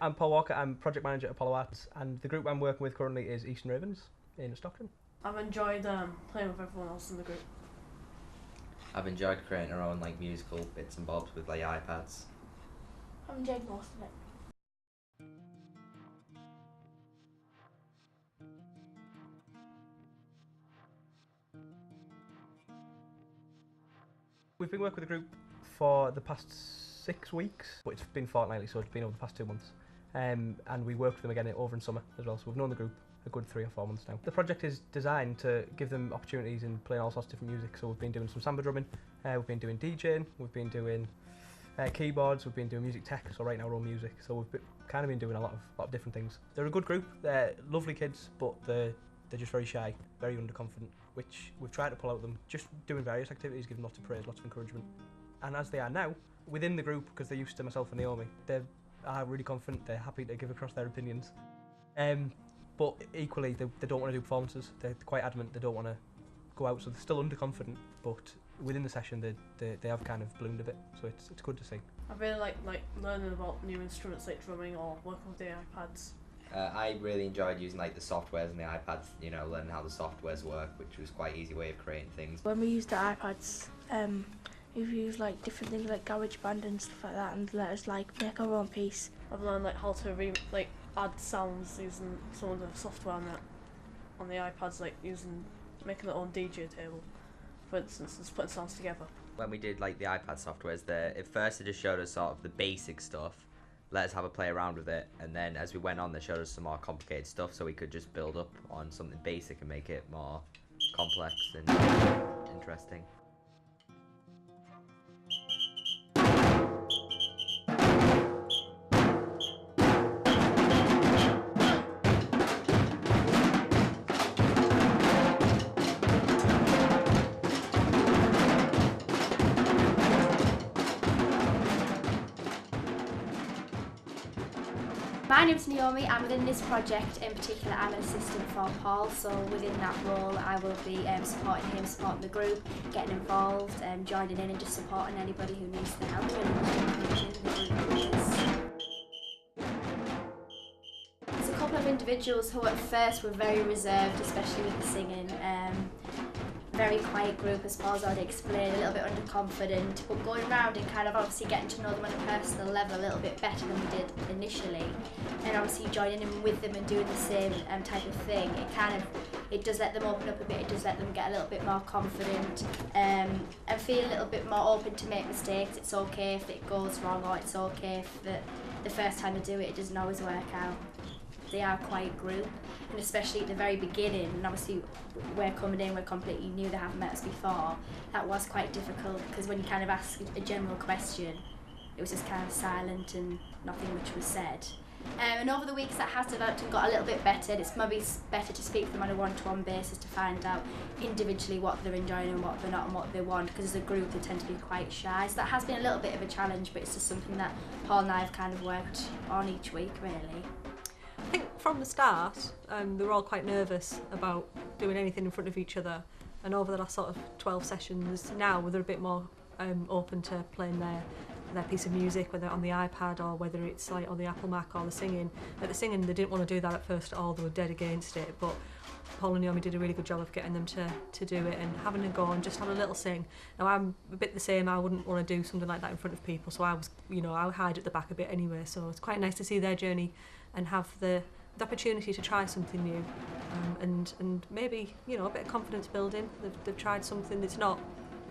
I'm Paul Walker, I'm project manager at Apollo Arts, and the group I'm working with currently is Eastern Ravens in Stockton. I've enjoyed playing with everyone else in the group. I've enjoyed creating our own like musical bits and bobs with like iPads. I've enjoyed most of it. We've been working with the group for the past 6 weeks, but it's been fortnightly, so it's been over the past 2 months. And we worked with them again over in summer as well, so we've known the group a good 3 or 4 months now. The project is designed to give them opportunities in playing all sorts of different music, so we've been doing some samba drumming, we've been doing DJing, we've been doing keyboards, we've been doing music tech, so right now we're all music, so we've kind of been doing a lot of different things. They're a good group, they're lovely kids, but they're just very shy, very underconfident, which we've tried to pull out of them, just doing various activities, giving lots of praise, lots of encouragement. And as they are now, within the group, because they're used to myself and Naomi, they are really confident, they're happy to give across their opinions. But equally, they don't want to do performances, they're quite adamant they don't want to go out, so they're still underconfident, but within the session they have kind of bloomed a bit, so it's good to see. I really like learning about new instruments like drumming or working with the iPads. I really enjoyed using like the softwares and the iPads, you know, learning how the softwares work, which was quite an easy way of creating things. When we used the iPads, we've used like different things like GarageBand and stuff like that, and let us like make our own piece. I've learned like how to add sounds using some of the software on the iPads, like making their own DJ table, for instance, just putting sounds together. When we did like the iPad softwares, at first it just showed us sort of the basic stuff, let us have a play around with it, and then as we went on they showed us some more complicated stuff, so we could just build up on something basic and make it more complex and interesting. My name's Naomi, and within this project in particular I'm an assistant for Paul, so within that role I will be supporting him, supporting the group, getting involved, joining in and just supporting anybody who needs the help. There's a couple of individuals who at first were very reserved, especially with the singing. Very quiet group, as Paul's already explained, a little bit underconfident, but going around and kind of obviously getting to know them on a personal level a little bit better than we did initially, and obviously joining in with them and doing the same type of thing, it does let them open up a bit, it does let them get a little bit more confident and feel a little bit more open to make mistakes. It's okay if it goes wrong, or it's okay if the first time they do it doesn't always work out. They are a quiet group, and especially at the very beginning, and obviously we're coming in, we're completely new, they haven't met us before, that was quite difficult, because when you kind of ask a general question, it was just kind of silent and nothing much was said. And over the weeks that has developed and got a little bit better. It's maybe better to speak to them on a one-to-one basis to find out individually what they're enjoying and what they're not and what they want, because as a group they tend to be quite shy, so that has been a little bit of a challenge, but it's just something that Paul and I have kind of worked on each week really. I think from the start, they were all quite nervous about doing anything in front of each other, and over the last sort of 12 sessions now, they're a bit more open to playing their piece of music, whether on the iPad or whether it's like on the Apple Mac or the singing. At the singing, they didn't want to do that at first at all, they were dead against it, but Paul and Naomi did a really good job of getting them to do it and having a go and just have a little sing. Now I'm a bit the same, I wouldn't want to do something like that in front of people, so I hide at the back a bit anyway, so it's quite nice to see their journey and have the opportunity to try something new, and maybe a bit of confidence building. They've tried something that's not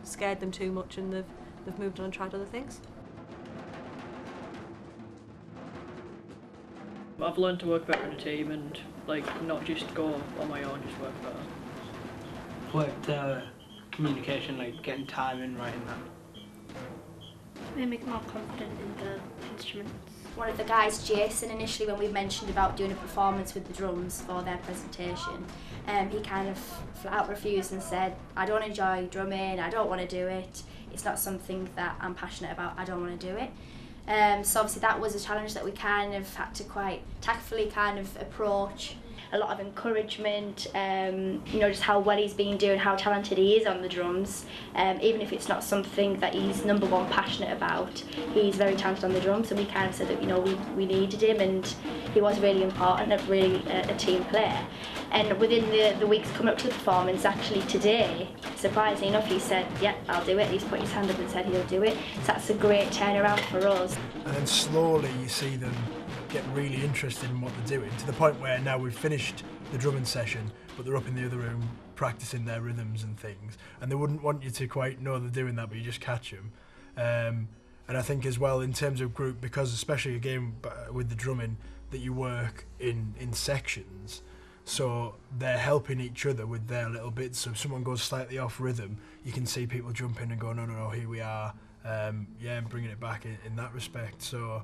scared them too much, and they've moved on and tried other things. I've learned to work better in a team and not just go on my own, just work better. Worked communication, like getting time and writing that. Made me more confident in the instruments. One of the guys, Jason, initially when we mentioned about doing a performance with the drums for their presentation, he kind of flat out refused and said, I don't enjoy drumming, I don't want to do it, it's not something that I'm passionate about, I don't want to do it. So obviously that was a challenge that we kind of had to quite tactfully kind of approach. a lot of encouragement, you know, just how well he's been doing, how talented he is on the drums. Even if it's not something that he's number one passionate about, he's very talented on the drums, and we kind of said that, you know, we needed him, and he was really important, really a team player. And within the weeks coming up to the performance, actually today, surprisingly enough, he said, yeah, I'll do it. He's put his hand up and said he'll do it. So that's a great turnaround for us. And then slowly you see them get really interested in what they're doing, to the point where now we've finished the drumming session, but they're up in the other room practicing their rhythms and things, and they wouldn't want you to quite know they're doing that, but you just catch them. And I think as well, in terms of group, because especially again with the drumming, that you work in sections, so they're helping each other with their little bits. So if someone goes slightly off rhythm, you can see people jump in and go, no, here we are. And bringing it back in that respect. So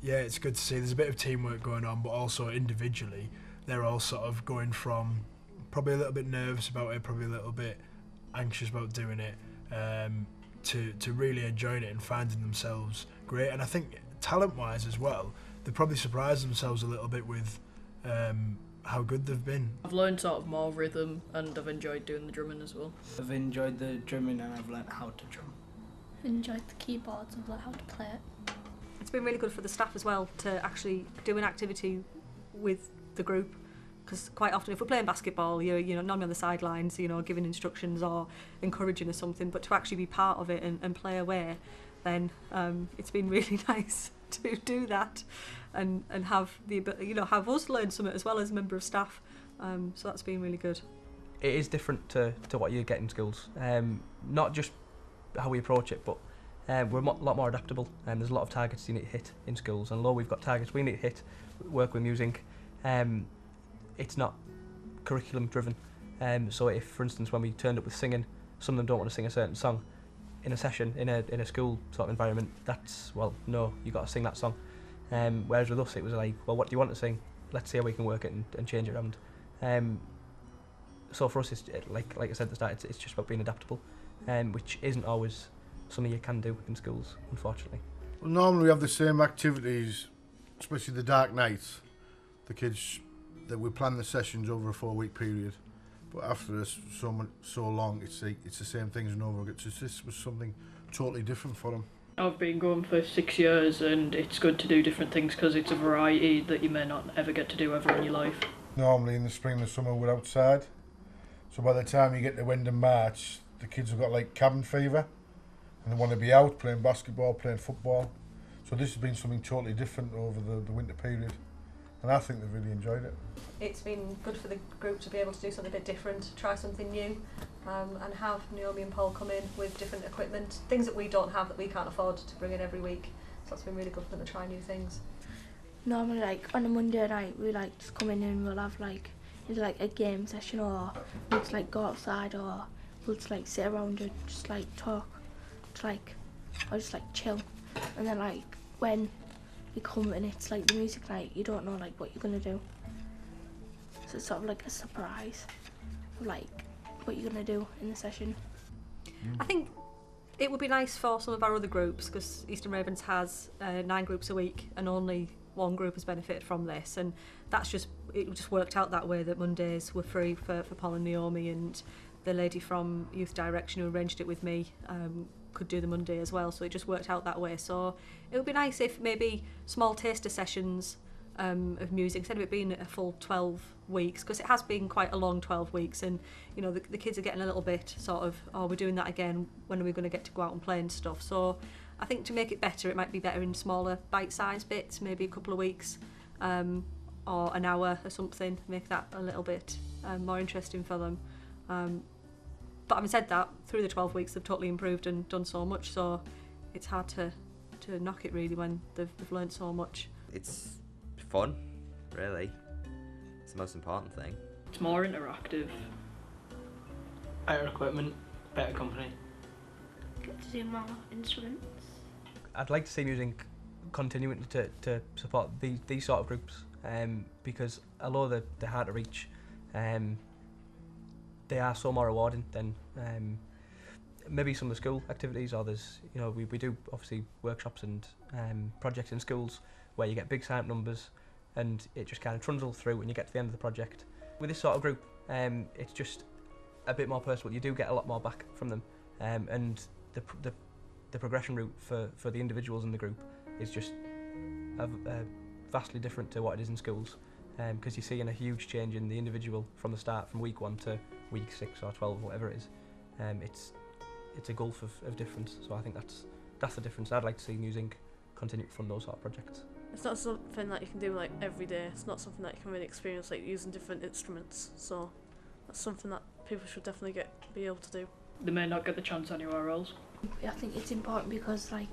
it's good to see there's a bit of teamwork going on, but also individually they're all sort of going from probably a little bit nervous about it, probably a little bit anxious about doing it, to really enjoying it and finding themselves great. And I think talent-wise as well, they probably surprised themselves a little bit with how good they've been. I've learned sort of more rhythm, and I've enjoyed doing the drumming as well. I've enjoyed the drumming and I've learnt how to drum. Enjoyed the keyboards and learned how to play it. It's been really good for the staff as well to actually do an activity with the group, because quite often if we're playing basketball, you're normally on the sidelines, giving instructions or encouraging or something, but to actually be part of it and play away, then it's been really nice to do that and have have us learn something as well as a member of staff. So that's been really good. It is different to what you get in schools. Not just how we approach it, but we're a lot more adaptable. There's a lot of targets you need to hit in schools, and although we've got targets we need to hit, work with musinc, it's not curriculum driven. So if, for instance, when we turned up with singing, some of them don't want to sing a certain song in a session, in a school sort of environment, that's, well, no, you got to sing that song. Whereas with us it was like, well, what do you want to sing? Let's see how we can work it and change it around. So for us, it's like I said at the start, it's just about being adaptable, which isn't always something you can do in schools, unfortunately. Well, normally we have the same activities, especially the dark nights. The kids, that we plan the sessions over a 4-week period, but after so long, it's the same things and over again. So this was something totally different for them. I've been going for 6 years, and it's good to do different things because it's a variety that you may not ever get to do ever in your life. Normally in the spring and the summer we're outside, so by the time you get to end of March, the kids have got like cabin fever and they want to be out playing basketball, playing football. So this has been something totally different over the winter period, and I think they've really enjoyed it. It's been good for the group to be able to do something a bit different, try something new, and have Naomi and Paul come in with different equipment, things that we don't have, that we can't afford to bring in every week. So it's been really good for them to try new things. Normally, like on a Monday night, we like just come in and we'll have like either like a game session, or we'll just like go outside, or we'll just like sit around and just like talk, or just like chill. And then like when we come and it's like the music night, you don't know like what you're gonna do. So it's sort of like a surprise of like what you're gonna do in the session. I think it would be nice for some of our other groups, because Eastern Ravens has 9 groups a week and only one group has benefited from this, and it just worked out that way, that Mondays were free for Paul and Naomi, and the lady from Youth Direction who arranged it with me could do the Monday as well, so it just worked out that way. So it would be nice if maybe small taster sessions of music, instead of it being a full 12 weeks, because it has been quite a long 12 weeks, and the kids are getting a little bit sort of, oh, we're doing that again, when are we going to get to go out and play and stuff. So I think to make it better, it might be better in smaller bite-sized bits, maybe a couple of weeks or an hour or something, make that a little bit more interesting for them. But having said that, through the 12 weeks they've totally improved and done so much, so it's hard to knock it really when they've learned so much. It's fun, really. It's the most important thing. It's more interactive. Better equipment, better company. Get to do more instruments. I'd like to see musinc continuing to support these sort of groups, because although they're hard to reach, they are so more rewarding than maybe some of the school activities, or there's, we do obviously workshops and projects in schools where you get big sign-up numbers, and it just kind of trundles through and you get to the end of the project. With this sort of group, it's just a bit more personal. You do get a lot more back from them, and the progression route for the individuals in the group is just vastly different to what it is in schools, because you're seeing a huge change in the individual from the start, from week 1 to week 6 or 12, whatever it is. It's a gulf of difference, so I think that's the difference. I'd like to see musinc continue to fund those sort of projects. It's not something that you can do like every day. It's not something that you can really experience like using different instruments. So that's something that people should definitely be able to do. They may not get the chance anywhere else. I think it's important because like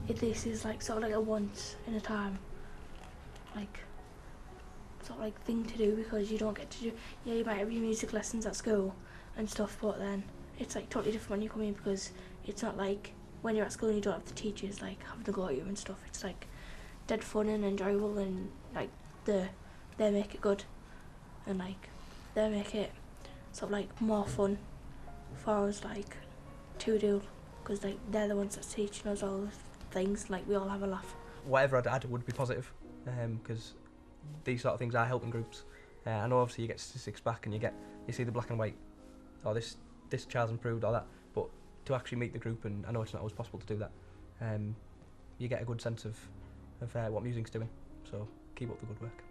this is like sort of like a once in a time like sort of like thing to do, because you don't get to do, you might have your music lessons at school and stuff, but then it's like totally different when you come in, because it's not like when you're at school and you don't have the teachers like having to go at you and stuff. It's like dead fun and enjoyable, and like they make it good, and like they make it sort of like more fun for us like to do, because like they're the ones that's teaching us all the things. Like we all have a laugh. Whatever I'd add would be positive, because these sort of things are helping groups. I know obviously you get statistics back and you see the black and white, or this child's improved or that, but to actually meet the group, and I know it's not always possible to do that, you get a good sense of what musinc's doing. So keep up the good work.